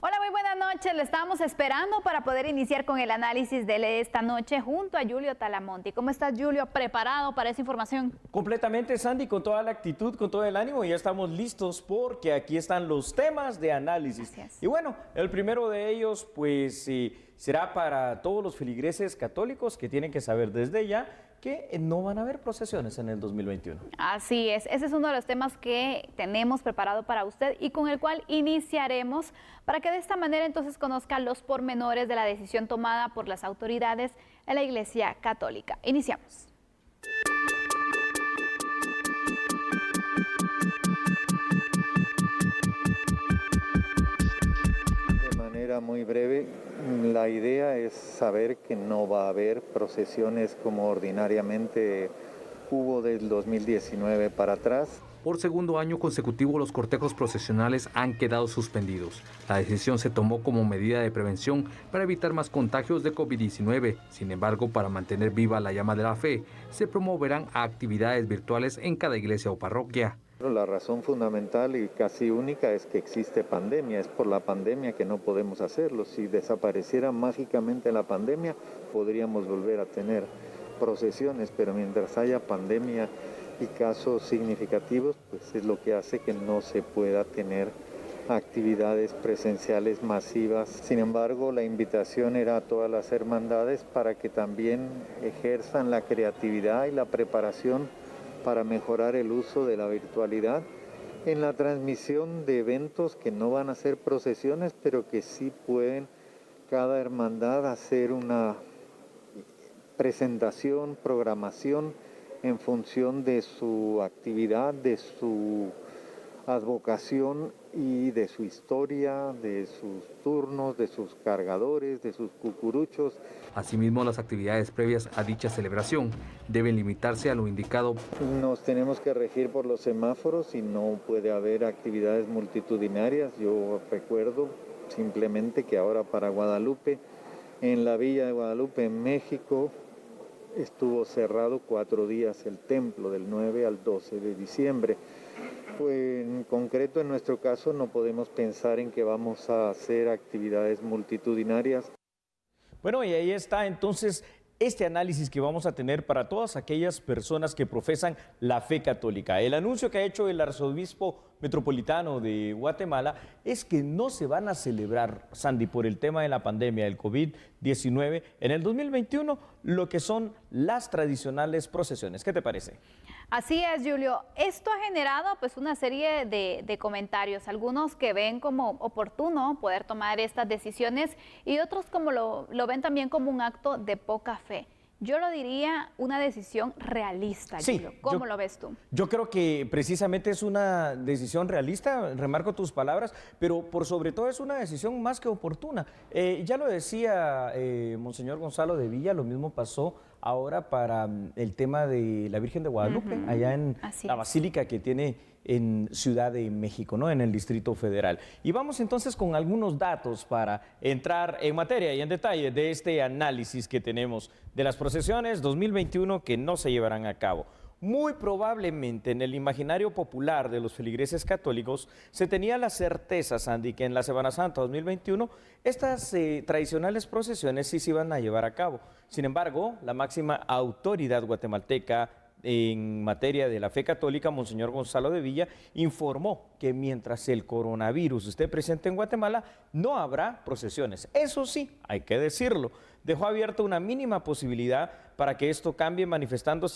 Hola, muy buenas noches. Le estábamos esperando para poder iniciar con el análisis de esta noche junto a Julio Talamonti. ¿Cómo estás, Julio? ¿Preparado para esa información? Completamente, Sandy, con toda la actitud, con todo el ánimo. Ya estamos listos porque aquí están los temas de análisis. Y bueno, el primero de ellos, pues, será para todos los feligreses católicos que tienen que saber desde ya que no van a haber procesiones en el 2021. Así es, ese es uno de los temas que tenemos preparado para usted y con el cual iniciaremos para que de esta manera entonces conozca los pormenores de la decisión tomada por las autoridades en la Iglesia Católica. Iniciamos. De manera muy breve, la idea es saber que no va a haber procesiones como ordinariamente hubo del 2019 para atrás. Por segundo año consecutivo, los cortejos procesionales han quedado suspendidos. La decisión se tomó como medida de prevención para evitar más contagios de COVID-19. Sin embargo, para mantener viva la llama de la fe, se promoverán actividades virtuales en cada iglesia o parroquia. La razón fundamental y casi única es que existe pandemia. Es por la pandemia que no podemos hacerlo. Si desapareciera mágicamente la pandemia, podríamos volver a tener procesiones, pero mientras haya pandemia y casos significativos, pues es lo que hace que no se pueda tener actividades presenciales masivas. Sin embargo, la invitación era a todas las hermandades para que también ejerzan la creatividad y la preparación para mejorar el uso de la virtualidad en la transmisión de eventos que no van a ser procesiones, pero que sí pueden cada hermandad hacer una presentación, programación en función de su actividad, de su advocación y de su historia, de sus turnos, de sus cargadores, de sus cucuruchos. Asimismo, las actividades previas a dicha celebración deben limitarse a lo indicado. Nos tenemos que regir por los semáforos y no puede haber actividades multitudinarias. Yo recuerdo simplemente que ahora para Guadalupe, en la Villa de Guadalupe, en México, estuvo cerrado 4 días el templo, del 9 al 12 de diciembre. Pues en concreto, en nuestro caso, no podemos pensar en que vamos a hacer actividades multitudinarias. Bueno, y ahí está entonces este análisis que vamos a tener para todas aquellas personas que profesan la fe católica. El anuncio que ha hecho el arzobispo metropolitano de Guatemala es que no se van a celebrar, Sandy, por el tema de la pandemia del COVID-19 en el 2021, lo que son las tradicionales procesiones. ¿Qué te parece? Así es, Julio. Esto ha generado pues una serie de comentarios, algunos que ven como oportuno poder tomar estas decisiones y otros como lo ven también como un acto de poca fe. Yo lo diría una decisión realista, sí, Julio. ¿Cómo lo ves tú? Yo creo que precisamente es una decisión realista, remarco tus palabras, pero por sobre todo es una decisión más que oportuna. Ya lo decía Monseñor Gonzalo de Villa, lo mismo pasó ahora para el tema de la Virgen de Guadalupe, allá en la basílica que tiene en Ciudad de México, ¿no? En el Distrito Federal. Y vamos entonces con algunos datos para entrar en materia y en detalle de este análisis que tenemos de las procesiones 2021 que no se llevarán a cabo. Muy probablemente en el imaginario popular de los feligreses católicos se tenía la certeza, Sandy, que en la Semana Santa 2021 estas tradicionales procesiones sí se iban a llevar a cabo. Sin embargo, la máxima autoridad guatemalteca en materia de la fe católica, Monseñor Gonzalo de Villa, informó que mientras el coronavirus esté presente en Guatemala, no habrá procesiones. Eso sí, hay que decirlo, dejó abierta una mínima posibilidad para que esto cambie, manifestando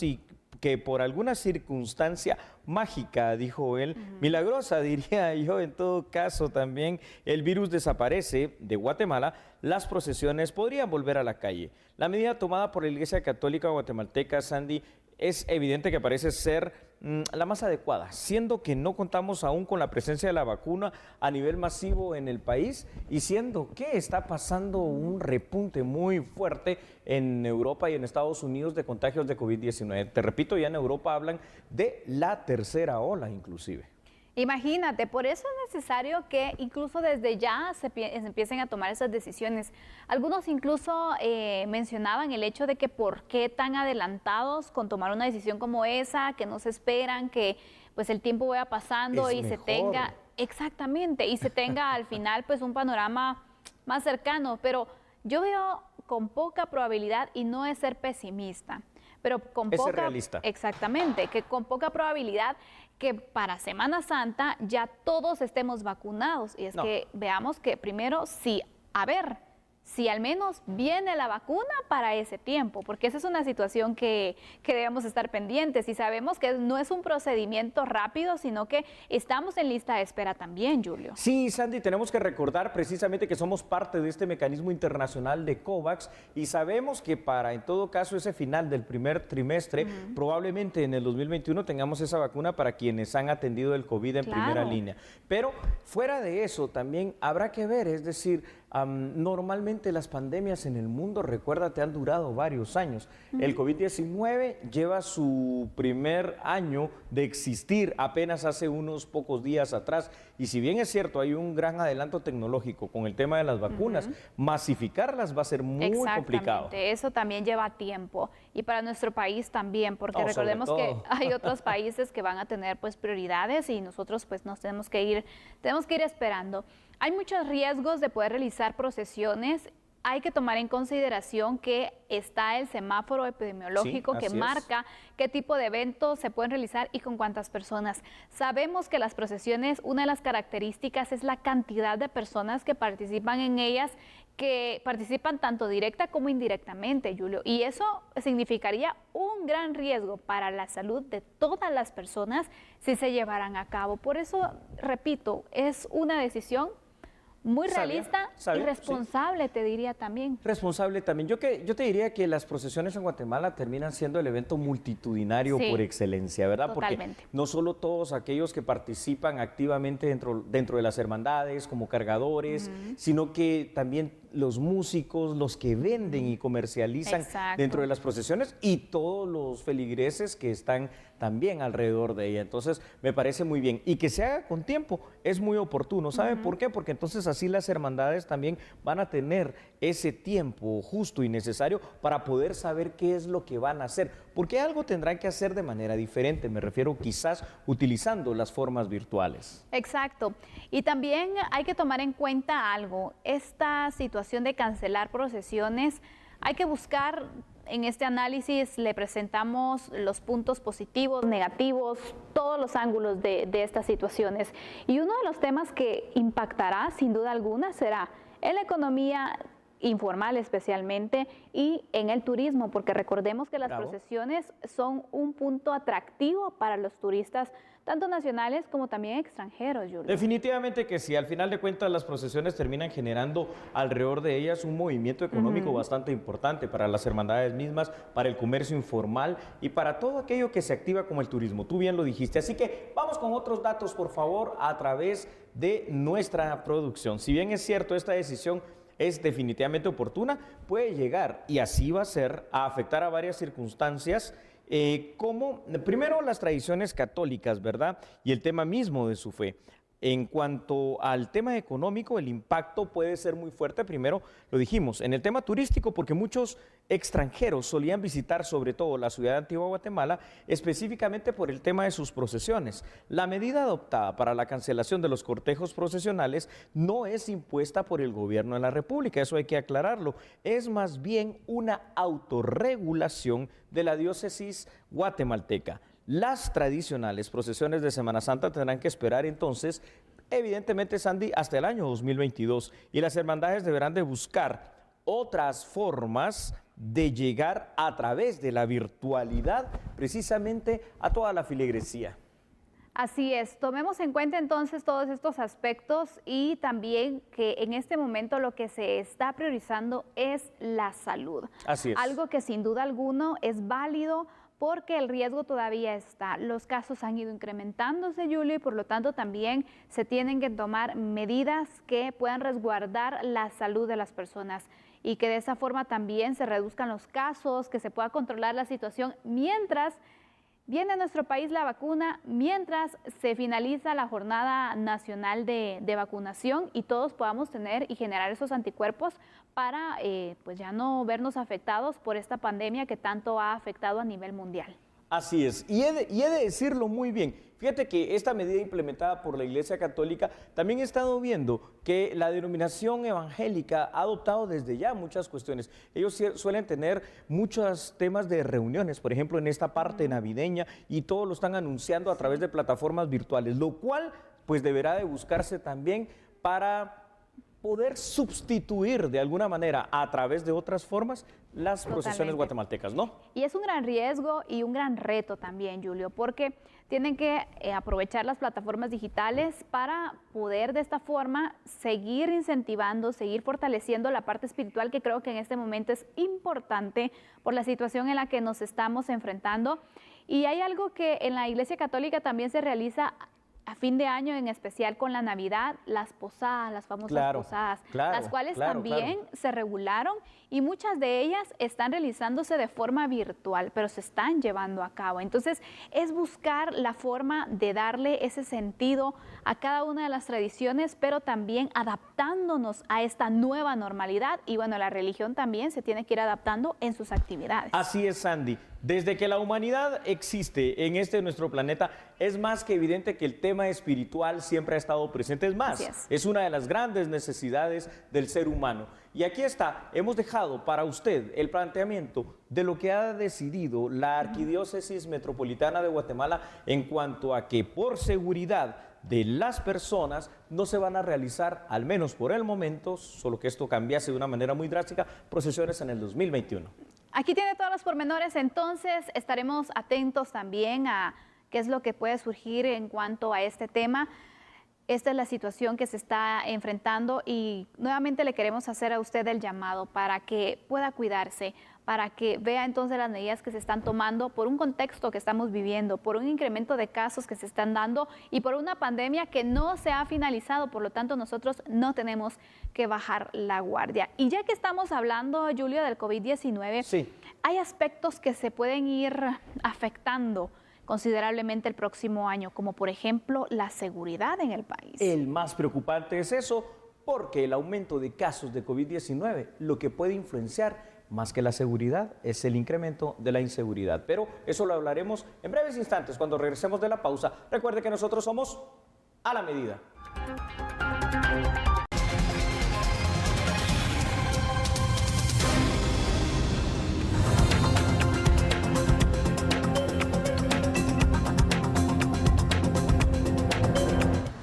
que por alguna circunstancia mágica, dijo él, milagrosa diría yo, en todo caso también el virus desaparece de Guatemala, las procesiones podrían volver a la calle. La medida tomada por la Iglesia Católica Guatemalteca, Sandy, es evidente que parece ser la más adecuada, siendo que no contamos aún con la presencia de la vacuna a nivel masivo en el país y siendo que está pasando un repunte muy fuerte en Europa y en Estados Unidos de contagios de COVID-19. Te repito, ya en Europa hablan de la tercera ola inclusive. Imagínate, por eso es necesario que incluso desde ya se empiecen a tomar esas decisiones. Algunos incluso mencionaban el hecho de que por qué tan adelantados con tomar una decisión como esa, que no se esperan, que pues el tiempo vaya pasando y se tenga exactamente, y se tenga al final pues un panorama más cercano, pero yo veo con poca probabilidad, y no es ser pesimista, pero con es poca, ser realista. exactamente, que con poca probabilidad que para Semana Santa ya todos estemos vacunados. Y es que veamos que primero sí, a ver, si al menos viene la vacuna para ese tiempo, porque esa es una situación que debemos estar pendientes, y sabemos que no es un procedimiento rápido, sino que estamos en lista de espera también, Julio. Sí, Sandy, tenemos que recordar precisamente que somos parte de este mecanismo internacional de COVAX, y sabemos que para, en todo caso, ese final del primer trimestre, probablemente en el 2021 tengamos esa vacuna para quienes han atendido el COVID en primera línea. Pero fuera de eso también habrá que ver, es decir, normalmente las pandemias en el mundo, recuérdate, han durado varios años. El COVID-19 lleva su primer año de existir apenas hace unos pocos días atrás, y si bien es cierto, hay un gran adelanto tecnológico con el tema de las vacunas, masificarlas va a ser muy complicado. Eso también lleva tiempo, y para nuestro país también, porque recordemos que hay otros países que van a tener pues prioridades, y nosotros pues nos tenemos que ir esperando. Hay muchos riesgos de poder realizar procesiones. Hay que tomar en consideración que está el semáforo epidemiológico que marca qué tipo de eventos se pueden realizar y con cuántas personas. Sabemos que las procesiones, una de las características es la cantidad de personas que participan en ellas, que participan tanto directa como indirectamente, Julio. Y eso significaría un gran riesgo para la salud de todas las personas si se llevaran a cabo. Por eso, repito, es una decisión muy realista y responsable, te diría también. Responsable también. Yo te diría que las procesiones en Guatemala terminan siendo el evento multitudinario por excelencia, ¿verdad? Totalmente. Porque no solo todos aquellos que participan activamente dentro de las hermandades como cargadores, sino que también los músicos, los que venden y comercializan dentro de las procesiones, y todos los feligreses que están también alrededor de ella. Entonces, me parece muy bien. Y que se haga con tiempo es muy oportuno. ¿Sabe por qué? Porque entonces así las hermandades también van a tener ese tiempo justo y necesario para poder saber qué es lo que van a hacer. Porque algo tendrán que hacer de manera diferente. Me refiero quizás utilizando las formas virtuales. Exacto. Y también hay que tomar en cuenta algo. Esta situación de cancelar procesiones, hay que buscar. En este análisis le presentamos los puntos positivos, negativos, todos los ángulos de estas situaciones. Y uno de los temas que impactará sin duda alguna será en la economía informal especialmente y en el turismo, porque recordemos que las procesiones son un punto atractivo para los turistas, tanto nacionales como también extranjeros, Julio. Definitivamente que sí, al final de cuentas las procesiones terminan generando alrededor de ellas un movimiento económico bastante importante para las hermandades mismas, para el comercio informal y para todo aquello que se activa como el turismo. Tú bien lo dijiste, así que vamos con otros datos, por favor, a través de nuestra producción. Si bien es cierto, esta decisión es definitivamente oportuna, puede llegar, y así va a ser, a afectar a varias circunstancias, como primero las tradiciones católicas, ¿verdad? Y el tema mismo de su fe. En cuanto al tema económico, el impacto puede ser muy fuerte. Primero, lo dijimos, en el tema turístico, porque muchos extranjeros solían visitar sobre todo la ciudad de Antigua Guatemala, específicamente por el tema de sus procesiones. La medida adoptada para la cancelación de los cortejos procesionales no es impuesta por el gobierno de la República, eso hay que aclararlo. Es más bien una autorregulación de la diócesis guatemalteca. Las tradicionales procesiones de Semana Santa tendrán que esperar entonces, evidentemente, Sandy, hasta el año 2022, y las hermandades deberán de buscar otras formas de llegar a través de la virtualidad precisamente a toda la feligresía. Así es, tomemos en cuenta entonces todos estos aspectos, y también que en este momento lo que se está priorizando es la salud. Así es. Algo que sin duda alguno es válido, porque el riesgo todavía está. Los casos han ido incrementándose, Julio, y por lo tanto también se tienen que tomar medidas que puedan resguardar la salud de las personas, y que de esa forma también se reduzcan los casos, que se pueda controlar la situación mientras viene a nuestro país la vacuna, mientras se finaliza la jornada nacional de vacunación, y todos podamos tener y generar esos anticuerpos para pues ya no vernos afectados por esta pandemia que tanto ha afectado a nivel mundial. Así es, y he de decirlo muy bien. Fíjate que esta medida implementada por la Iglesia Católica, también he estado viendo que la denominación evangélica ha adoptado desde ya muchas cuestiones. Ellos suelen tener muchos temas de reuniones, por ejemplo, en esta parte navideña, y todo lo están anunciando a través de plataformas virtuales, lo cual pues deberá de buscarse también para poder sustituir de alguna manera a través de otras formas las procesiones guatemaltecas, ¿no? Y es un gran riesgo y un gran reto también, Julio, porque tienen que aprovechar las plataformas digitales para poder de esta forma seguir incentivando, seguir fortaleciendo la parte espiritual, que creo que en este momento es importante por la situación en la que nos estamos enfrentando. Y hay algo que en la Iglesia Católica también se realiza a fin de año, en especial con la Navidad, las posadas, las famosas posadas, las cuales también se regularon, y muchas de ellas están realizándose de forma virtual, pero se están llevando a cabo. Entonces, es buscar la forma de darle ese sentido a cada una de las tradiciones, pero también adaptándonos a esta nueva normalidad. Y bueno, la religión también se tiene que ir adaptando en sus actividades. Así es, Sandy. Desde que la humanidad existe en nuestro planeta, es más que evidente que el tema espiritual siempre ha estado presente. Es más, es una de las grandes necesidades del ser humano. Y aquí está, hemos dejado para usted el planteamiento de lo que ha decidido la Arquidiócesis Metropolitana de Guatemala en cuanto a que por seguridad de las personas no se van a realizar, al menos por el momento, solo que esto cambiase de una manera muy drástica, procesiones en el 2021. Aquí tiene todos los pormenores, entonces estaremos atentos también a qué es lo que puede surgir en cuanto a este tema. Esta es la situación que se está enfrentando y nuevamente le queremos hacer a usted el llamado para que pueda cuidarse, para que vea entonces las medidas que se están tomando por un contexto que estamos viviendo, por un incremento de casos que se están dando y por una pandemia que no se ha finalizado. Por lo tanto, nosotros no tenemos que bajar la guardia. Y ya que estamos hablando, Julio, del COVID-19, hay aspectos que se pueden ir afectando considerablemente el próximo año, como por ejemplo la seguridad en el país. El más preocupante es eso, porque el aumento de casos de COVID-19 lo que puede influenciar más que la seguridad es el incremento de la inseguridad. Pero eso lo hablaremos en breves instantes cuando regresemos de la pausa. Recuerde que nosotros somos A la Medida.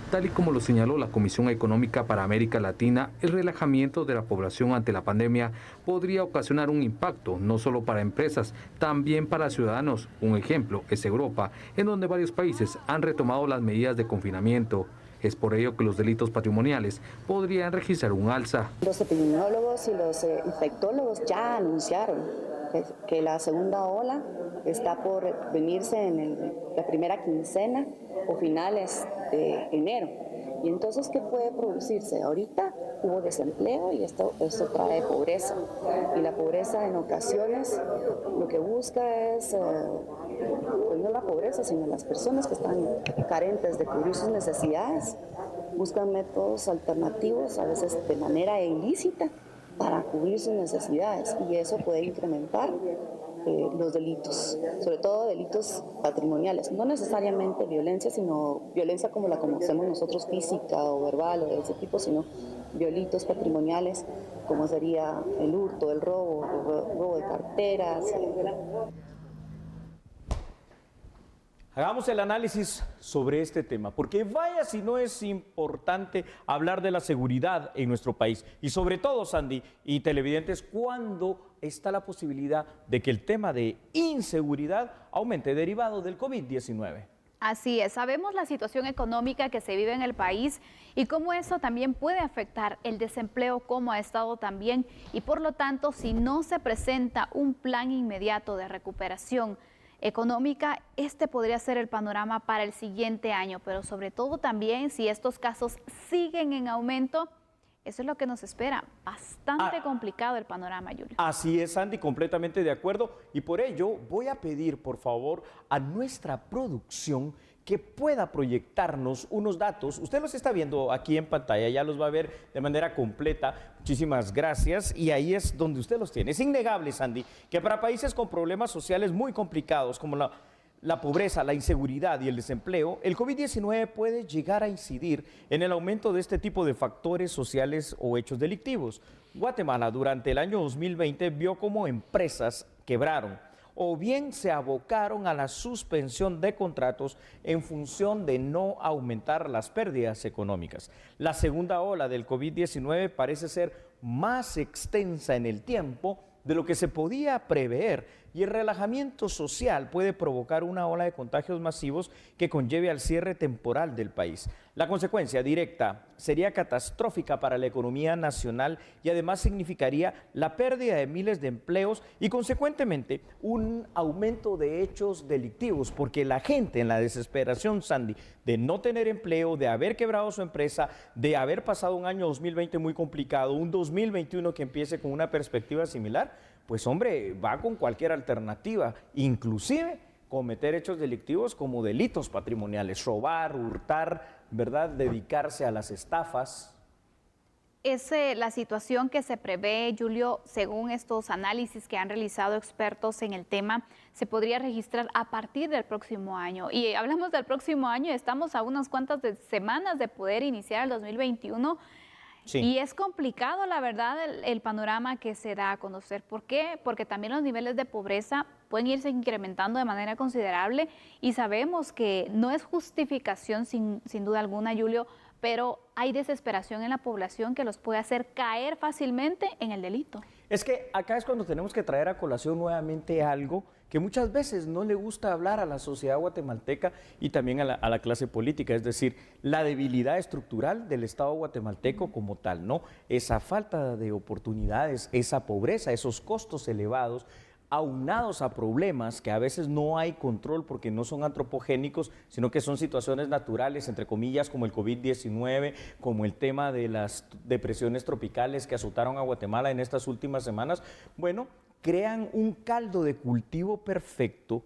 Tal y como lo señaló la Comisión Económica para América Latina, el relajamiento de la población ante la pandemia podría ocasionar un impacto no solo para empresas, también para ciudadanos. Un ejemplo es Europa, en donde varios países han retomado las medidas de confinamiento. Es por ello que los delitos patrimoniales podrían registrar un alza. Los epidemiólogos y los infectólogos ya anunciaron que la segunda ola está por venirse en la primera quincena o finales de enero. Y entonces, ¿qué puede producirse? Ahorita hubo desempleo y esto trae pobreza. Y la pobreza en ocasiones lo que busca es, pues no la pobreza, sino las personas que están carentes de cubrir sus necesidades, buscan métodos alternativos, a veces de manera ilícita, para cubrir sus necesidades. Y eso puede incrementar los delitos, sobre todo delitos patrimoniales, no necesariamente violencia, sino violencia como la conocemos nosotros, física o verbal o de ese tipo, sino delitos patrimoniales como sería el hurto, el robo de carteras. Hagamos el análisis sobre este tema, porque vaya si no es importante hablar de la seguridad en nuestro país. Y sobre todo, Sandy y televidentes, cuando está la posibilidad de que el tema de inseguridad aumente derivado del COVID-19. Así es, sabemos la situación económica que se vive en el país y cómo eso también puede afectar el desempleo, como ha estado también, y por lo tanto, si no se presenta un plan inmediato de recuperación económica, este podría ser el panorama para el siguiente año, pero sobre todo también si estos casos siguen en aumento, eso es lo que nos espera. Bastante complicado el panorama, Julio. Así es, Andy, completamente de acuerdo. Y por ello voy a pedir, por favor, a nuestra producción que pueda proyectarnos unos datos. Usted los está viendo aquí en pantalla, ya los va a ver de manera completa. Muchísimas gracias. Y ahí es donde usted los tiene. Es innegable, Sandy, que para países con problemas sociales muy complicados, como la pobreza, la inseguridad y el desempleo, el COVID-19 puede llegar a incidir en el aumento de este tipo de factores sociales o hechos delictivos. Guatemala durante el año 2020 vio cómo empresas quebraron o bien se abocaron a la suspensión de contratos en función de no aumentar las pérdidas económicas. La segunda ola del COVID-19 parece ser más extensa en el tiempo de lo que se podía prever, y el relajamiento social puede provocar una ola de contagios masivos que conlleve al cierre temporal del país. La consecuencia directa sería catastrófica para la economía nacional y además significaría la pérdida de miles de empleos y consecuentemente un aumento de hechos delictivos, porque la gente en la desesperación, Sandy, de no tener empleo, de haber quebrado su empresa, de haber pasado un año 2020 muy complicado, un 2021 que empiece con una perspectiva similar, pues hombre, va con cualquier alternativa, inclusive cometer hechos delictivos como delitos patrimoniales, robar, hurtar, ¿verdad? Dedicarse a las estafas. Es la situación que se prevé, Julio, según estos análisis que han realizado expertos en el tema, se podría registrar a partir del próximo año. Y hablamos del próximo año, estamos a unas cuantas semanas de poder iniciar el 2021. Sí. Y es complicado, la verdad, el panorama que se da a conocer. ¿Por qué? Porque también los niveles de pobreza pueden irse incrementando de manera considerable y sabemos que no es justificación sin duda alguna, Julio, pero hay desesperación en la población que los puede hacer caer fácilmente en el delito. Es que acá es cuando tenemos que traer a colación nuevamente algo que muchas veces no le gusta hablar a la sociedad guatemalteca y también a la clase política, es decir, la debilidad estructural del Estado guatemalteco como tal, ¿no? Esa falta de oportunidades, esa pobreza, esos costos elevados, aunados a problemas que a veces no hay control porque no son antropogénicos, sino que son situaciones naturales, entre comillas, como el COVID-19, como el tema de las depresiones tropicales que azotaron a Guatemala en estas últimas semanas, bueno, crean un caldo de cultivo perfecto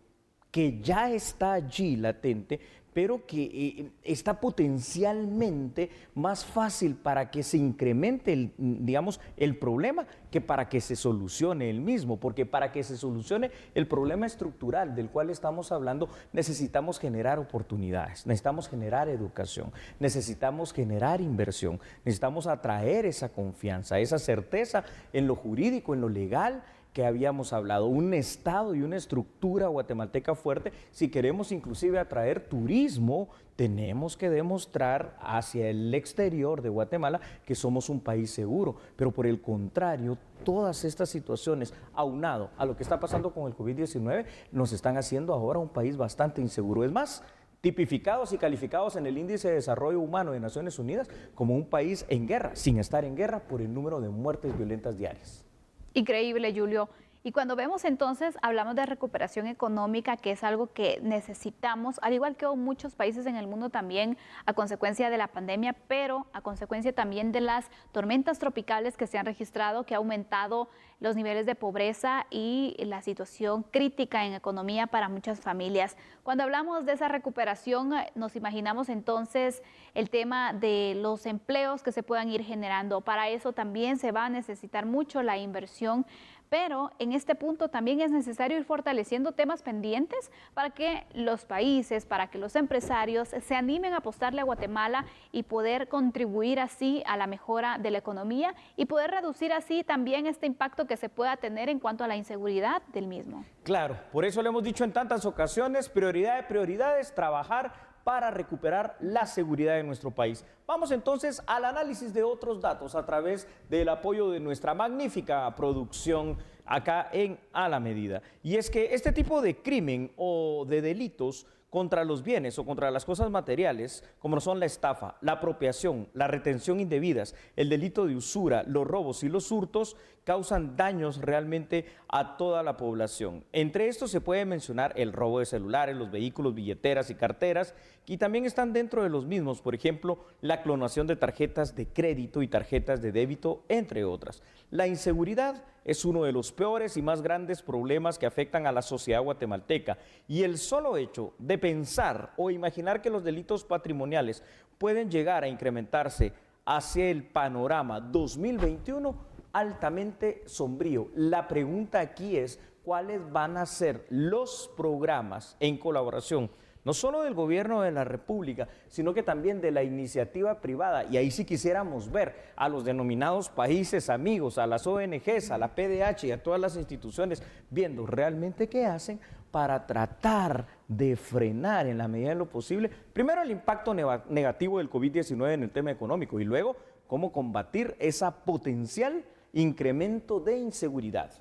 que ya está allí latente, pero que está potencialmente más fácil para que se incremente, el problema que para que se solucione el mismo, porque para que se solucione el problema estructural del cual estamos hablando, necesitamos generar oportunidades, necesitamos generar educación, necesitamos generar inversión, necesitamos atraer esa confianza, esa certeza en lo jurídico, en lo legal, que habíamos hablado, un Estado y una estructura guatemalteca fuerte. Si queremos inclusive atraer turismo, tenemos que demostrar hacia el exterior de Guatemala que somos un país seguro, pero por el contrario, todas estas situaciones, aunado a lo que está pasando con el COVID-19, nos están haciendo ahora un país bastante inseguro. Es más, tipificados y calificados en el Índice de Desarrollo Humano de Naciones Unidas como un país en guerra, sin estar en guerra por el número de muertes violentas diarias. Increíble, Julio. Y cuando vemos entonces, hablamos de recuperación económica, que es algo que necesitamos, al igual que muchos países en el mundo también, a consecuencia de la pandemia, pero a consecuencia también de las tormentas tropicales que se han registrado, que ha aumentado los niveles de pobreza y la situación crítica en economía para muchas familias. Cuando hablamos de esa recuperación, nos imaginamos entonces el tema de los empleos que se puedan ir generando. Para eso también se va a necesitar mucho la inversión, pero en este punto también es necesario ir fortaleciendo temas pendientes para que los países, para que los empresarios se animen a apostarle a Guatemala y poder contribuir así a la mejora de la economía y poder reducir así también este impacto que se pueda tener en cuanto a la inseguridad del mismo. Claro, por eso le hemos dicho en tantas ocasiones, prioridad de prioridades, trabajar para recuperar la seguridad de nuestro país. Vamos entonces al análisis de otros datos a través del apoyo de nuestra magnífica producción acá en A la Medida. Y es que este tipo de crimen o de delitos contra los bienes o contra las cosas materiales, como son la estafa, la apropiación, la retención indebidas, el delito de usura, los robos y los hurtos, causan daños realmente a toda la población. Entre estos se puede mencionar el robo de celulares, los vehículos, billeteras y carteras, y también están dentro de los mismos, por ejemplo, la clonación de tarjetas de crédito y tarjetas de débito, entre otras. La inseguridad es uno de los peores y más grandes problemas que afectan a la sociedad guatemalteca, y el solo hecho de pensar o imaginar que los delitos patrimoniales pueden llegar a incrementarse hacia el panorama 2021 altamente sombrío. La pregunta aquí es, cuáles van a ser los programas en colaboración, no solo del gobierno de la República, sino que también de la iniciativa privada. Y ahí sí quisiéramos ver a los denominados países amigos, a las ONGs, a la PDH y a todas las instituciones, viendo realmente qué hacen para tratar de frenar en la medida de lo posible, primero el impacto negativo del COVID-19 en el tema económico y luego cómo combatir esa potencial incremento de inseguridad.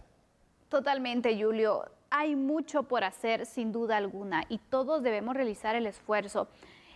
Totalmente, Julio. Hay mucho por hacer, sin duda alguna, y todos debemos realizar el esfuerzo.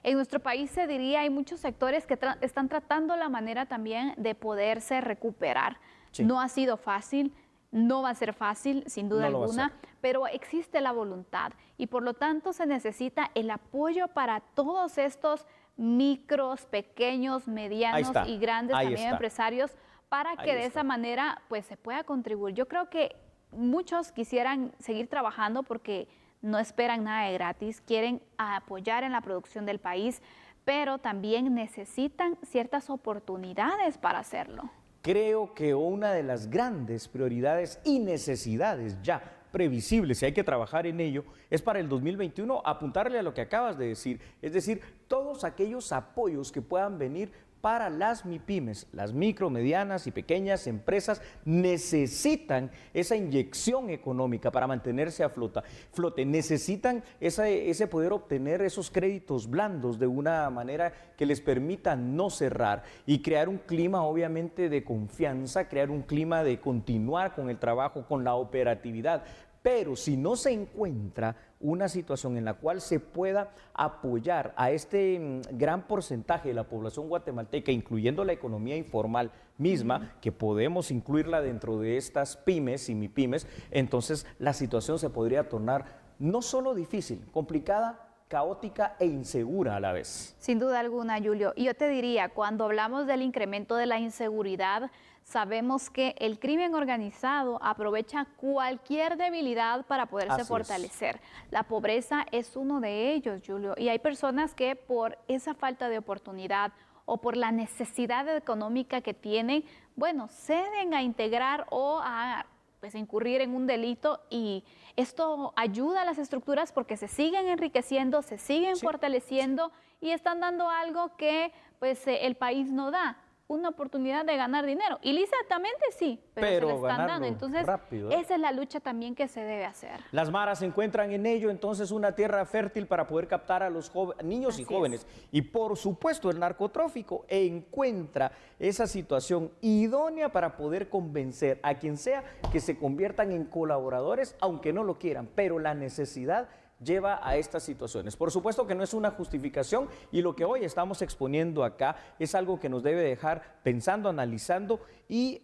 En nuestro país se diría, hay muchos sectores que están tratando la manera también de poderse recuperar. Sí. No ha sido fácil, no va a ser fácil, sin duda alguna, pero existe la voluntad y por lo tanto se necesita el apoyo para todos estos micros, pequeños, medianos y grandes también empresarios para que de esa manera pues se pueda contribuir. Yo creo que muchos quisieran seguir trabajando porque no esperan nada de gratis, quieren apoyar en la producción del país, pero también necesitan ciertas oportunidades para hacerlo. Creo que una de las grandes prioridades y necesidades ya previsibles, y hay que trabajar en ello, es para el 2021 apuntarle a lo que acabas de decir, es decir, todos aquellos apoyos que puedan venir para las MIPYMES, las micro, medianas y pequeñas empresas necesitan esa inyección económica para mantenerse a flote, necesitan ese poder obtener esos créditos blandos de una manera que les permita no cerrar y crear un clima obviamente de confianza, crear un clima de continuar con el trabajo, con la operatividad. Pero si no se encuentra una situación en la cual se pueda apoyar a este gran porcentaje de la población guatemalteca, incluyendo la economía informal misma, que podemos incluirla dentro de estas pymes y MIPYMES, entonces la situación se podría tornar no solo difícil, complicada, caótica e insegura a la vez. Sin duda alguna, Julio. Y yo te diría, cuando hablamos del incremento de la inseguridad, sabemos que el crimen organizado aprovecha cualquier debilidad para poderse fortalecer. La pobreza es uno de ellos, Julio. Y hay personas que por esa falta de oportunidad o por la necesidad económica que tienen, bueno, ceden a integrar o a incurrir en un delito, y esto ayuda a las estructuras porque se siguen enriqueciendo, se siguen fortaleciendo y están dando algo que el país no da, una oportunidad de ganar dinero. Ilícitamente sí, pero se le están dando. Entonces, rápido, esa es la lucha también que se debe hacer. Las maras encuentran en ello entonces una tierra fértil para poder captar a los niños y jóvenes. Y por supuesto el narcotráfico encuentra esa situación idónea para poder convencer a quien sea que se conviertan en colaboradores, aunque no lo quieran, pero la necesidad lleva a estas situaciones. Por supuesto que no es una justificación y lo que hoy estamos exponiendo acá es algo que nos debe dejar pensando, analizando y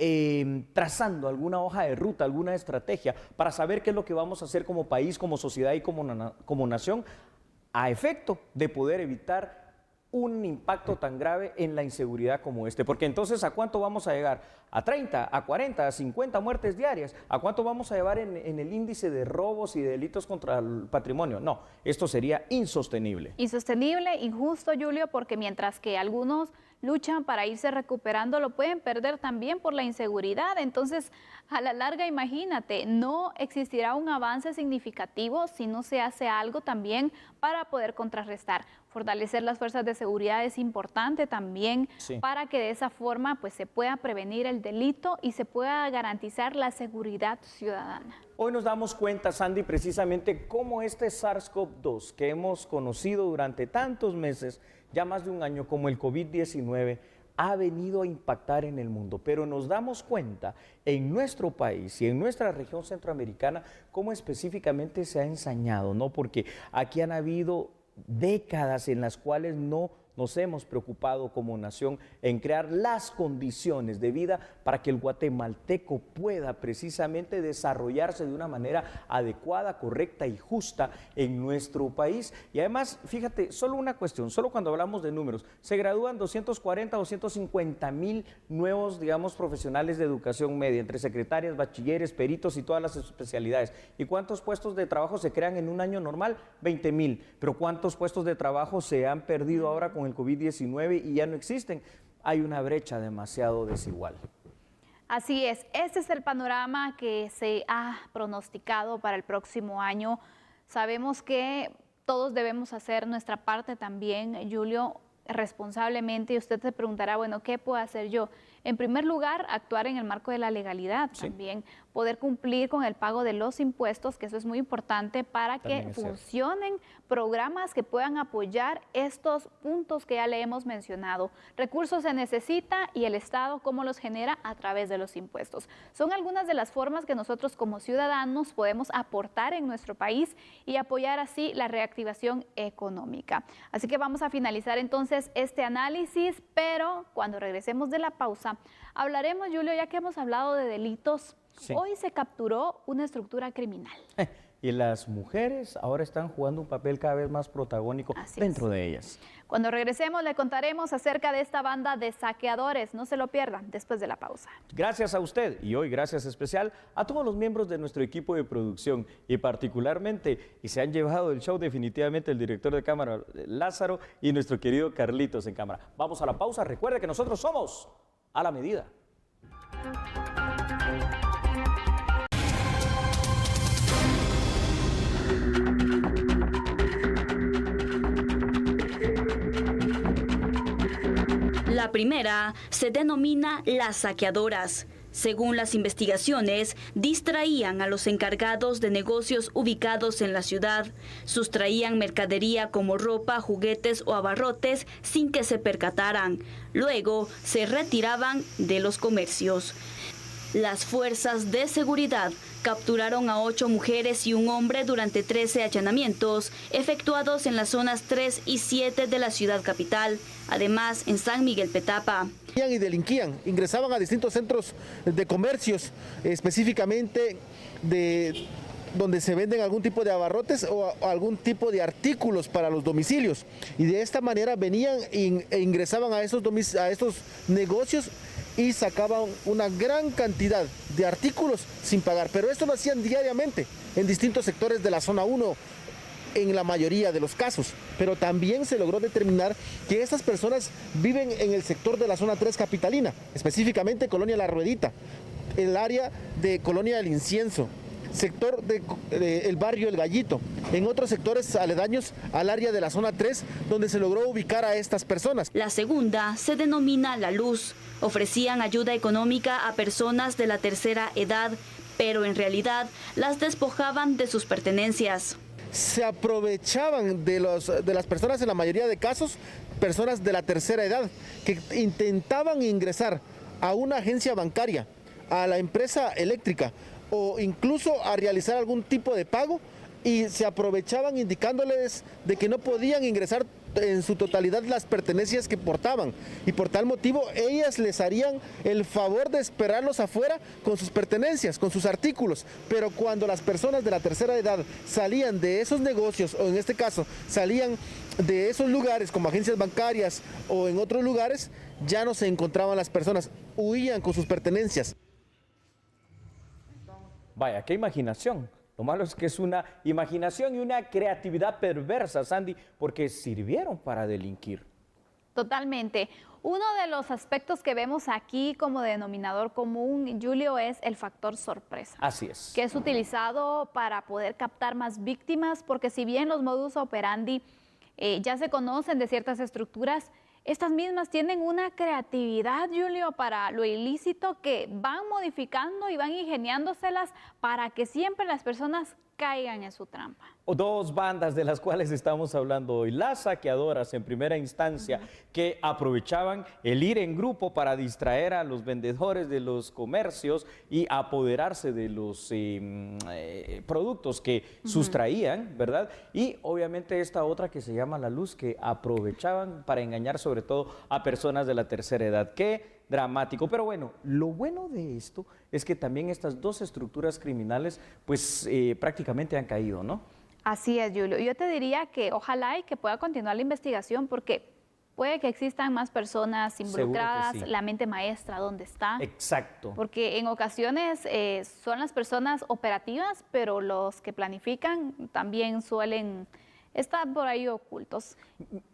trazando alguna hoja de ruta, alguna estrategia para saber qué es lo que vamos a hacer como país, como sociedad y como nación a efecto de poder evitar un impacto tan grave en la inseguridad como este. Porque entonces, ¿a cuánto vamos a llegar? ¿A 30, a 40, a 50 muertes diarias? ¿A cuánto vamos a llevar en el índice de robos y de delitos contra el patrimonio? No, esto sería insostenible. Insostenible, injusto, Julio, porque mientras que algunos luchan para irse recuperando, lo pueden perder también por la inseguridad. Entonces, a la larga, imagínate, no existirá un avance significativo si no se hace algo también para poder contrarrestar. Fortalecer las fuerzas de seguridad es importante también para que de esa forma se pueda prevenir el delito y se pueda garantizar la seguridad ciudadana. Hoy nos damos cuenta, Sandy, precisamente cómo este SARS-CoV-2 que hemos conocido durante tantos meses, ya más de un año, como el COVID-19, ha venido a impactar en el mundo, pero nos damos cuenta en nuestro país y en nuestra región centroamericana cómo específicamente se ha ensañado, ¿no? Porque aquí han habido décadas en las cuales no nos hemos preocupado como nación en crear las condiciones de vida para que el guatemalteco pueda precisamente desarrollarse de una manera adecuada, correcta y justa en nuestro país. Y además, fíjate, solo una cuestión, solo cuando hablamos de números, se gradúan 240 o 250 mil nuevos, digamos, profesionales de educación media, entre secretarias, bachilleres, peritos y todas las especialidades. ¿Y cuántos puestos de trabajo se crean en un año normal? 20 mil. Pero ¿cuántos puestos de trabajo se han perdido ahora con el COVID-19 y ya no existen? Hay una brecha demasiado desigual. Así es, este es el panorama que se ha pronosticado para el próximo año. Sabemos que todos debemos hacer nuestra parte también, Julio, responsablemente, y usted se preguntará, bueno, ¿qué puedo hacer yo? En primer lugar, actuar en el marco de la legalidad, sí. También poder cumplir con el pago de los impuestos, que eso es muy importante para que funcionen programas que puedan apoyar estos puntos que ya le hemos mencionado. Recursos se necesita y el Estado, ¿cómo los genera? A través de los impuestos. Son algunas de las formas que nosotros como ciudadanos podemos aportar en nuestro país y apoyar así la reactivación económica. Así que vamos a finalizar entonces este análisis, pero cuando regresemos de la pausa, hablaremos, Julio, ya que hemos hablado de delitos, sí. Hoy se capturó una estructura criminal. Y las mujeres ahora están jugando un papel cada vez más protagónico dentro de ellas. Cuando regresemos le contaremos acerca de esta banda de saqueadores. No se lo pierdan después de la pausa. Gracias a usted y hoy gracias especial a todos los miembros de nuestro equipo de producción y particularmente, y se han llevado el show definitivamente el director de cámara Lázaro y nuestro querido Carlitos en cámara. Vamos a la pausa. Recuerde que nosotros somos A la Medida. La primera se denomina las saqueadoras. Según las investigaciones, distraían a los encargados de negocios ubicados en la ciudad, sustraían mercadería como ropa, juguetes o abarrotes sin que se percataran. Luego se retiraban de los comercios. Las fuerzas de seguridad capturaron a 8 mujeres y un hombre durante 13 allanamientos efectuados en las zonas 3 y 7 de la ciudad capital, además en San Miguel Petapa. Y delinquían, ingresaban a distintos centros de comercios, específicamente de donde se venden algún tipo de abarrotes o algún tipo de artículos para los domicilios. Y de esta manera venían e ingresaban a estos negocios y sacaban una gran cantidad de artículos sin pagar. Pero esto lo hacían diariamente en distintos sectores de la zona 1, en la mayoría de los casos. Pero también se logró determinar que estas personas viven en el sector de la zona 3 capitalina, específicamente Colonia La Ruedita, el área de Colonia del Incienso, sector del barrio El Gallito, en otros sectores aledaños al área de la zona 3, donde se logró ubicar a estas personas. La segunda se denomina La Luz. Ofrecían ayuda económica a personas de la tercera edad, pero en realidad las despojaban de sus pertenencias. Se aprovechaban de las personas, en la mayoría de casos, personas de la tercera edad, que intentaban ingresar a una agencia bancaria, a la empresa eléctrica, o incluso a realizar algún tipo de pago, y se aprovechaban indicándoles de que no podían ingresar en su totalidad las pertenencias que portaban, y por tal motivo ellas les harían el favor de esperarlos afuera con sus pertenencias, con sus artículos. Pero cuando las personas de la tercera edad salían de esos negocios, o en este caso salían de esos lugares como agencias bancarias o en otros lugares, ya no se encontraban las personas, huían con sus pertenencias. Vaya, qué imaginación. Lo malo es que es una imaginación y una creatividad perversa, Sandy, porque sirvieron para delinquir. Totalmente. Uno de los aspectos que vemos aquí como denominador común, Julio, es el factor sorpresa. Así es. Que es utilizado para poder captar más víctimas, porque si bien los modus operandi ya se conocen de ciertas estructuras, estas mismas tienen una creatividad, Julio, para lo ilícito, que van modificando y van ingeniándoselas para que siempre las personas caigan en su trampa. Dos bandas de las cuales estamos hablando hoy, las saqueadoras en primera instancia, que aprovechaban el ir en grupo para distraer a los vendedores de los comercios y apoderarse de los productos que sustraían, ¿verdad? Y obviamente esta otra que se llama La Luz, que aprovechaban para engañar sobre todo a personas de la tercera edad. Qué dramático. Pero bueno, lo bueno de esto es que también estas dos estructuras criminales pues prácticamente han caído, ¿no? Así es, Julio. Yo te diría que ojalá y que pueda continuar la investigación, porque puede que existan más personas involucradas, sí. La mente maestra, ¿dónde está? Exacto. Porque en ocasiones son las personas operativas, pero los que planifican también suelen están por ahí ocultos.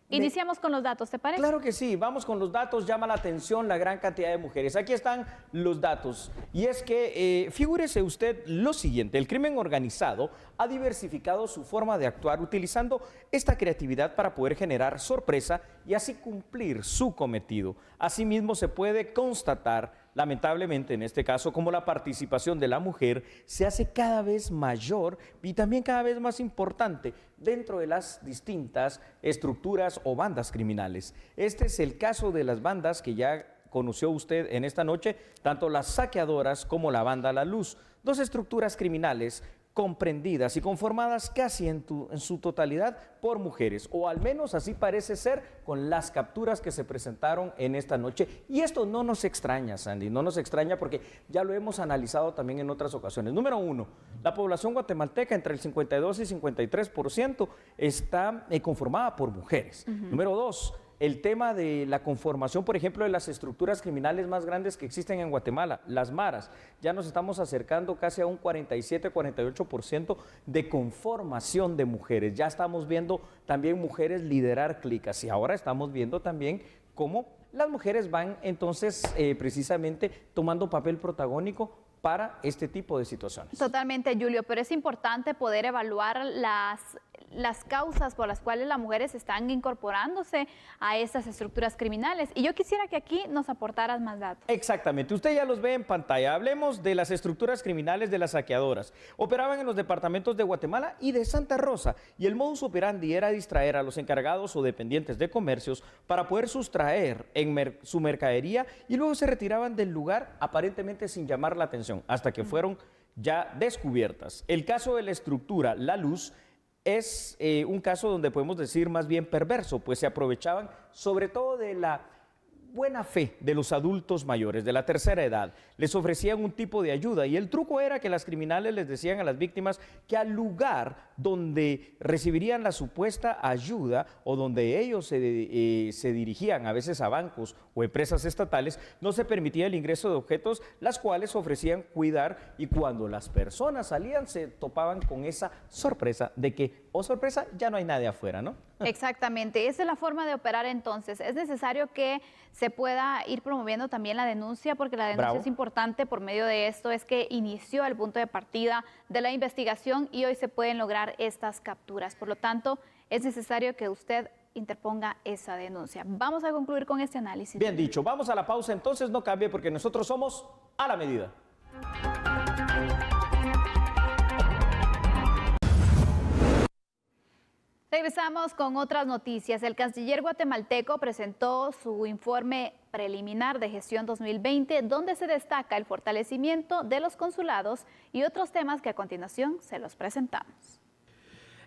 Iniciamos con los datos, ¿te parece? Claro que sí, vamos con los datos. Llama la atención la gran cantidad de mujeres. Aquí están los datos. Y es que, figúrese usted lo siguiente, el crimen organizado ha diversificado su forma de actuar utilizando esta creatividad para poder generar sorpresa y así cumplir su cometido. Asimismo, se puede constatar, lamentablemente en este caso, como la participación de la mujer se hace cada vez mayor y también cada vez más importante dentro de las distintas estructuras o bandas criminales. Este es el caso de las bandas que ya conoció usted en esta noche, tanto las saqueadoras como la banda La Luz, dos estructuras criminales comprendidas y conformadas casi en su totalidad por mujeres, o al menos así parece ser con las capturas que se presentaron en esta noche. Y esto no nos extraña, Sandy, no nos extraña porque ya lo hemos analizado también en otras ocasiones. Número uno, la población guatemalteca entre el 52 y 53% está conformada por mujeres. Número dos, el tema de la conformación, por ejemplo, de las estructuras criminales más grandes que existen en Guatemala, las maras. Ya nos estamos acercando casi a un 47-48% de conformación de mujeres. Ya estamos viendo también mujeres liderar clicas y ahora estamos viendo también cómo las mujeres van entonces precisamente tomando papel protagónico para este tipo de situaciones. Totalmente, Julio, pero es importante poder evaluar las causas por las cuales las mujeres están incorporándose a estas estructuras criminales. Y yo quisiera que aquí nos aportaras más datos. Exactamente, usted ya los ve en pantalla. Hablemos de las estructuras criminales de las saqueadoras. Operaban en los departamentos de Guatemala y de Santa Rosa, y el modus operandi era distraer a los encargados o dependientes de comercios para poder sustraer su mercadería y luego se retiraban del lugar aparentemente sin llamar la atención, hasta que fueron ya descubiertas. El caso de la estructura La Luz es un caso donde podemos decir más bien perverso, pues se aprovechaban sobre todo de la buena fe de los adultos mayores de la tercera edad. Les ofrecían un tipo de ayuda y el truco era que las criminales les decían a las víctimas que al lugar donde recibirían la supuesta ayuda o donde ellos se dirigían a veces a bancos o empresas estatales, no se permitía el ingreso de objetos, las cuales ofrecían cuidar, y cuando las personas salían se topaban con esa sorpresa de que, oh sorpresa, ya no hay nadie afuera, ¿no? Exactamente, esa es la forma de operar entonces. Es necesario que se pueda ir promoviendo también la denuncia, porque la denuncia es importante. Por medio de esto es que inició el punto de partida de la investigación y hoy se pueden lograr estas capturas. Por lo tanto, es necesario que usted interponga esa denuncia. Vamos a concluir con este análisis. Bien dicho, vamos a la pausa entonces, no cambie porque nosotros somos a la medida. Regresamos con otras noticias. El canciller guatemalteco presentó su informe preliminar de gestión 2020, donde se destaca el fortalecimiento de los consulados y otros temas que a continuación se los presentamos.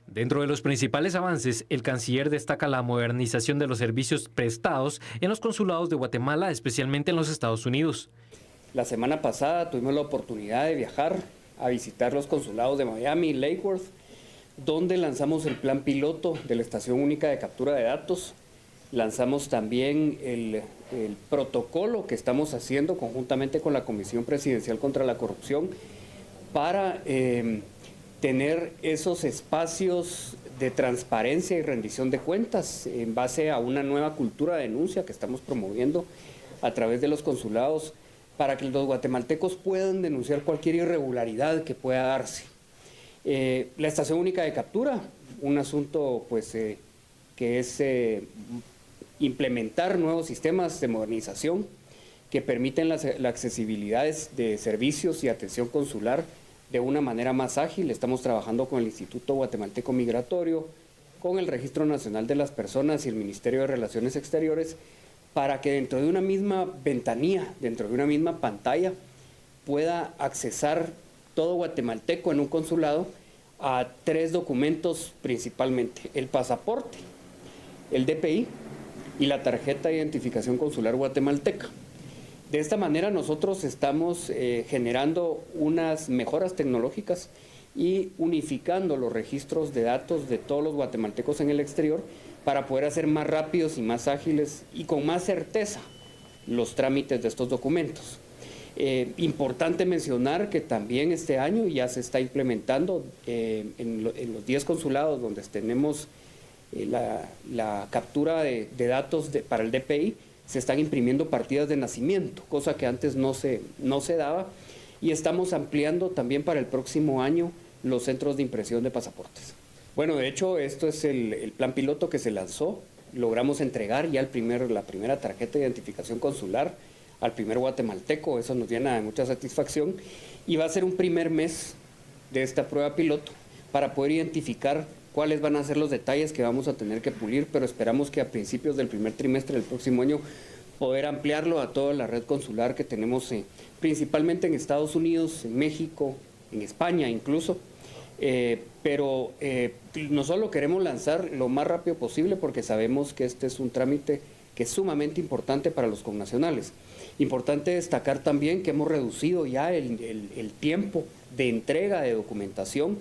Dentro de los principales avances, el canciller destaca la modernización de los servicios prestados en los consulados de Guatemala, especialmente en los Estados Unidos. La semana pasada tuvimos la oportunidad de viajar a visitar los consulados de Miami y Lake Worth, donde lanzamos el plan piloto de la Estación Única de Captura de Datos. Lanzamos también el protocolo que estamos haciendo conjuntamente con la Comisión Presidencial contra la Corrupción para tener esos espacios de transparencia y rendición de cuentas en base a una nueva cultura de denuncia que estamos promoviendo a través de los consulados para que los guatemaltecos puedan denunciar cualquier irregularidad que pueda darse. La Estación Única de Captura, un asunto pues, que es implementar nuevos sistemas de modernización que permiten la accesibilidad de servicios y atención consular de una manera más ágil. Estamos trabajando con el Instituto Guatemalteco Migratorio, con el Registro Nacional de las Personas y el Ministerio de Relaciones Exteriores, para que dentro de una misma ventanilla, dentro de una misma pantalla, pueda accesar todo guatemalteco en un consulado a 3 documentos principalmente: el pasaporte, el DPI y la tarjeta de identificación consular guatemalteca. De esta manera nosotros estamos generando unas mejoras tecnológicas y unificando los registros de datos de todos los guatemaltecos en el exterior para poder hacer más rápidos y más ágiles y con más certeza los trámites de estos documentos. Importante mencionar que también este año ya se está implementando en los 10 consulados donde tenemos la captura de datos para el DPI, se están imprimiendo partidas de nacimiento, cosa que antes no se daba, y estamos ampliando también para el próximo año los centros de impresión de pasaportes. Bueno, de hecho, esto es el plan piloto que se lanzó. Logramos entregar ya la primera tarjeta de identificación consular al primer guatemalteco, eso nos llena de mucha satisfacción, y va a ser un primer mes de esta prueba piloto para poder identificar cuáles van a ser los detalles que vamos a tener que pulir, pero esperamos que a principios del primer trimestre del próximo año poder ampliarlo a toda la red consular que tenemos principalmente en Estados Unidos, en México, en España incluso, pero nosotros lo queremos lanzar lo más rápido posible porque sabemos que este es un trámite que es sumamente importante para los connacionales. Importante destacar también que hemos reducido ya el tiempo de entrega de documentación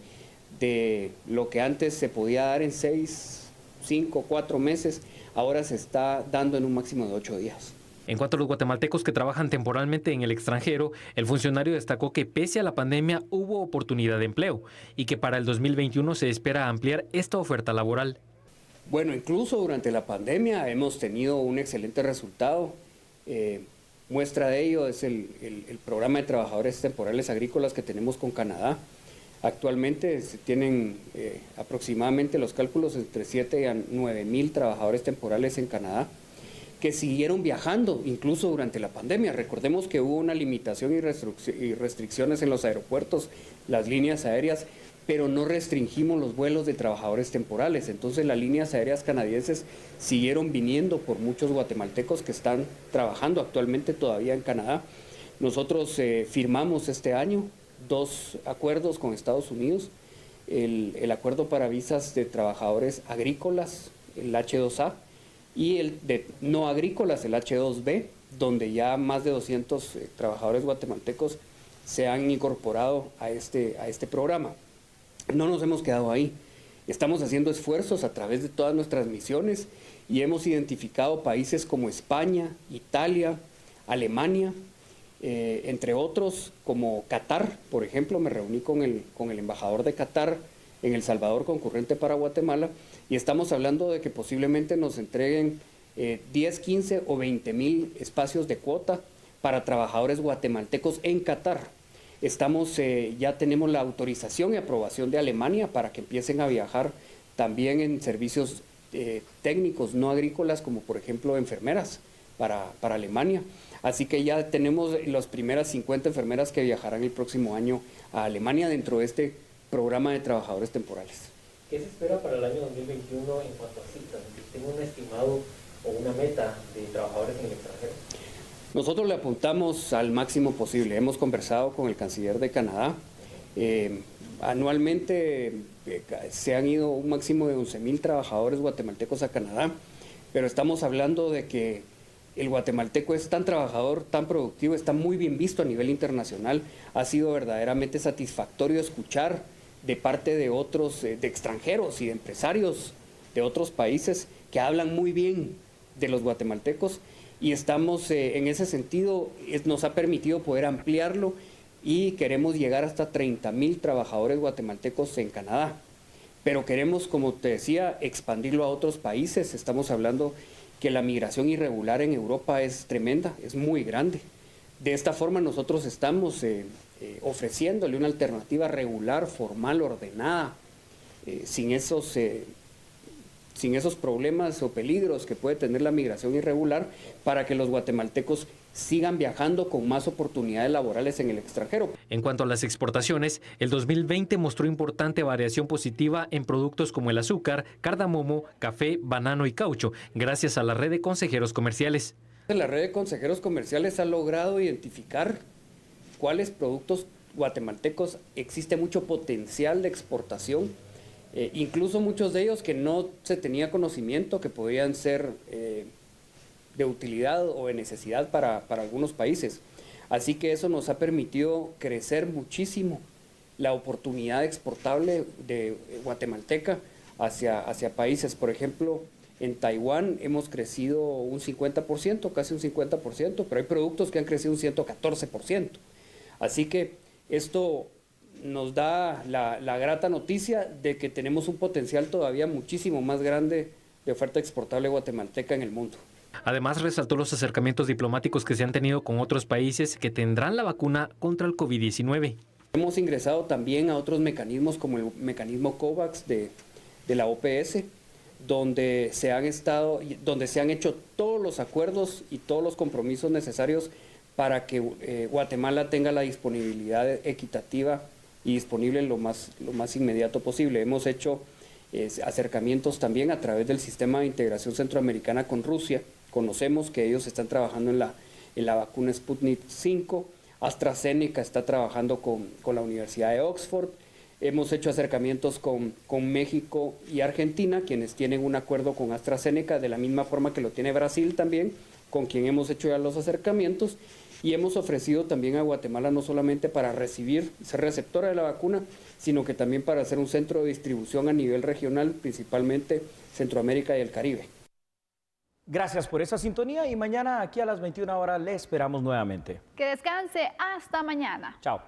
de lo que antes se podía dar en 6, 5, 4 meses, ahora se está dando en un máximo de 8 días. En cuanto a los guatemaltecos que trabajan temporalmente en el extranjero, el funcionario destacó que pese a la pandemia hubo oportunidad de empleo y que para el 2021 se espera ampliar esta oferta laboral. Bueno, incluso durante la pandemia hemos tenido un excelente resultado. Muestra de ello es el programa de trabajadores temporales agrícolas que tenemos con Canadá. Actualmente se tienen aproximadamente los cálculos entre 7 a 9 mil trabajadores temporales en Canadá que siguieron viajando incluso durante la pandemia. Recordemos que hubo una limitación y restricciones en los aeropuertos, las líneas aéreas, pero no restringimos los vuelos de trabajadores temporales. Entonces las líneas aéreas canadienses siguieron viniendo por muchos guatemaltecos que están trabajando actualmente todavía en Canadá. Nosotros firmamos este año 2 acuerdos con Estados Unidos, el acuerdo para visas de trabajadores agrícolas, el H2A, y el de no agrícolas, el H2B, donde ya más de 200 trabajadores guatemaltecos se han incorporado a este programa. No nos hemos quedado ahí, estamos haciendo esfuerzos a través de todas nuestras misiones y hemos identificado países como España, Italia, Alemania, entre otros como Qatar, por ejemplo. Me reuní con el embajador de Qatar en El Salvador, concurrente para Guatemala, y estamos hablando de que posiblemente nos entreguen 10, 15 o 20 mil espacios de cuota para trabajadores guatemaltecos en Qatar. Ya tenemos la autorización y aprobación de Alemania para que empiecen a viajar también en servicios técnicos no agrícolas, como por ejemplo enfermeras para Alemania. Así que ya tenemos las primeras 50 enfermeras que viajarán el próximo año a Alemania dentro de este programa de trabajadores temporales. ¿Qué se espera para el año 2021 en cuanto a citas? ¿Tiene un estimado o una meta de trabajadores en el extranjero? Nosotros le apuntamos al máximo posible. Hemos conversado con el canciller de Canadá. Anualmente se han ido un máximo de 11,000 trabajadores guatemaltecos a Canadá, pero estamos hablando de que el guatemalteco es tan trabajador, tan productivo, está muy bien visto a nivel internacional. Ha sido verdaderamente satisfactorio escuchar de parte de otros, de extranjeros y de empresarios de otros países que hablan muy bien de los guatemaltecos, y estamos en ese sentido, nos ha permitido poder ampliarlo y queremos llegar hasta 30,000 trabajadores guatemaltecos en Canadá. Pero queremos, como te decía, expandirlo a otros países. Estamos hablando que la migración irregular en Europa es tremenda, es muy grande. De esta forma nosotros estamos ofreciéndole una alternativa regular, formal, ordenada, sin esos problemas o peligros que puede tener la migración irregular, para que los guatemaltecos sigan viajando con más oportunidades laborales en el extranjero. En cuanto a las exportaciones, el 2020 mostró importante variación positiva en productos como el azúcar, cardamomo, café, banano y caucho, gracias a la red de consejeros comerciales. La red de consejeros comerciales ha logrado identificar cuáles productos guatemaltecos existe mucho potencial de exportación, incluso muchos de ellos que no se tenía conocimiento que podían ser de utilidad o de necesidad para algunos países. Así que eso nos ha permitido crecer muchísimo la oportunidad exportable de guatemalteca hacia países. Por ejemplo, en Taiwán hemos crecido un 50%, casi un 50%, pero hay productos que han crecido un 114%. Así que esto nos da la grata noticia de que tenemos un potencial todavía muchísimo más grande de oferta exportable guatemalteca en el mundo. Además, resaltó los acercamientos diplomáticos que se han tenido con otros países que tendrán la vacuna contra el COVID-19. Hemos ingresado también a otros mecanismos como el mecanismo COVAX de la OPS, donde se han hecho todos los acuerdos y todos los compromisos necesarios para que Guatemala tenga la disponibilidad equitativa y disponible lo más inmediato posible. Hemos hecho acercamientos también a través del sistema de integración centroamericana con Rusia. Conocemos que ellos están trabajando en la vacuna Sputnik 5, AstraZeneca está trabajando con la Universidad de Oxford. Hemos hecho acercamientos con México y Argentina, quienes tienen un acuerdo con AstraZeneca, de la misma forma que lo tiene Brasil también, con quien hemos hecho ya los acercamientos. Y hemos ofrecido también a Guatemala no solamente para recibir, ser receptora de la vacuna, sino que también para hacer un centro de distribución a nivel regional, principalmente Centroamérica y el Caribe. Gracias por esa sintonía y mañana aquí a las 21 horas le esperamos nuevamente. Que descanse, hasta mañana. Chao.